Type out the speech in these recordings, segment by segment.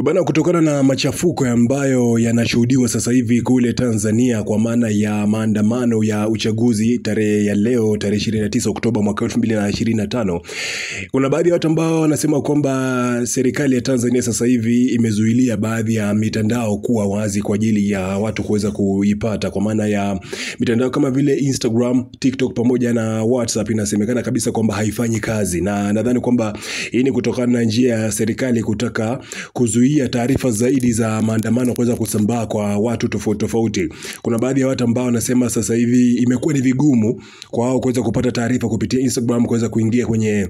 Bana, kutokana na machafuko ambayo yanashuhudiwa sasa hivi kule Tanzania kwa maana ya maandamano ya uchaguzi tarehe ya leo tarehe 29 Oktoba mwaka 2025. Kuna baadhi ya watu ambao wanasema kwamba serikali ya Tanzania sasa hivi imezuilia baadhi ya mitandao kuwa wazi kwa ajili ya watu kuweza kuipata, kwa maana ya mitandao kama vile Instagram, TikTok pamoja na WhatsApp inasemekana kabisa kwamba haifanyi kazi, na nadhani kwamba hii ni kutokana na njia ya serikali kutaka kuzuia taarifa zaidi za maandamano kuweza kusambaa kwa watu tofauti tofauti. Kuna baadhi ya watu ambao wanasema sasa hivi imekuwa ni vigumu kwa wao kuweza kupata taarifa kupitia Instagram, kuweza kuingia kwenye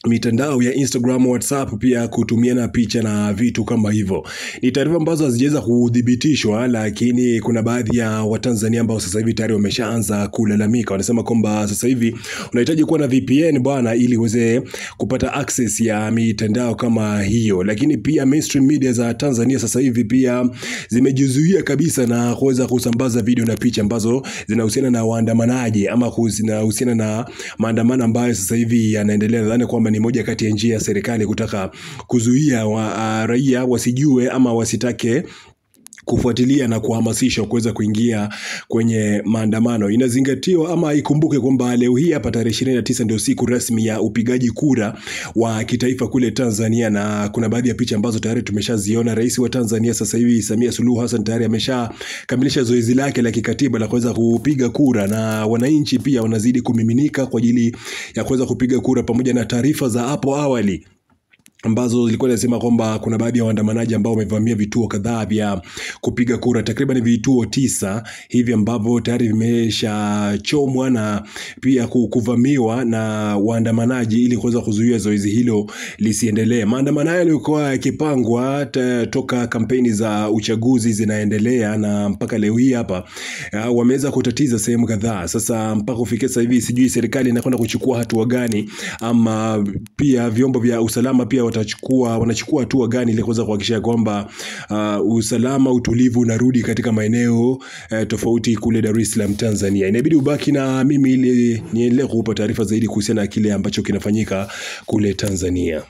mitandao ya Instagram, WhatsApp, pia kutumia na picha na vitu kama hivyo. Ni taarifa ambazo hazijaweza kudhibitishwa, lakini kuna baadhi ya Watanzania ambao sasa hivi tayari wameshaanza kulalamika. Wanasema kwamba sasa hivi unahitaji kuwa na VPN bwana ili uweze kupata access ya mitandao kama hiyo. Lakini pia mainstream media za Tanzania sasa hivi pia zimejizuia kabisa na kuweza kusambaza video na picha ambazo zinahusiana na waandamanaji ama zinahusiana na maandamano ambayo sasa hivi yanaendelea. Nadhani kwamba ni moja kati ya njia ya serikali kutaka kuzuia raia wasijue ama wasitake kufuatilia na kuhamasisha kuweza kuingia kwenye maandamano. Inazingatiwa ama ikumbuke kwamba leo hii hapa tarehe 29 ndio siku rasmi ya upigaji kura wa kitaifa kule Tanzania, na kuna baadhi ya picha ambazo tayari tumeshaziona. Rais wa Tanzania sasa hivi Samia Suluhu Hassan tayari ameshakamilisha zoezi lake la kikatiba la kuweza kupiga kura, na wananchi pia wanazidi kumiminika kwa ajili ya kuweza kupiga kura, pamoja na taarifa za hapo awali ambazo zilikuwa zinasema kwamba kuna baadhi ya waandamanaji ambao wamevamia vituo kadhaa vya kupiga kura, takriban vituo 9 hivi ambavyo tayari vimeshachomwa na pia kuvamiwa na waandamanaji ili kuweza kuzuia zoezi hilo lisiendelee. Maandamano hayo yalikuwa yakipangwa toka kampeni za uchaguzi zinaendelea, na mpaka leo hii hapa wameweza kutatiza sehemu kadhaa. Sasa mpaka kufikia sasa hivi sijui serikali inakwenda kuchukua hatua gani, ama pia vyombo vya usalama pia wanachukua hatua gani ili kuweza kuhakikisha kwamba usalama, utulivu unarudi katika maeneo tofauti kule Dar es Salaam Tanzania. Inabidi ubaki na mimi ili niendelee kukupa taarifa zaidi kuhusiana na kile ambacho kinafanyika kule Tanzania.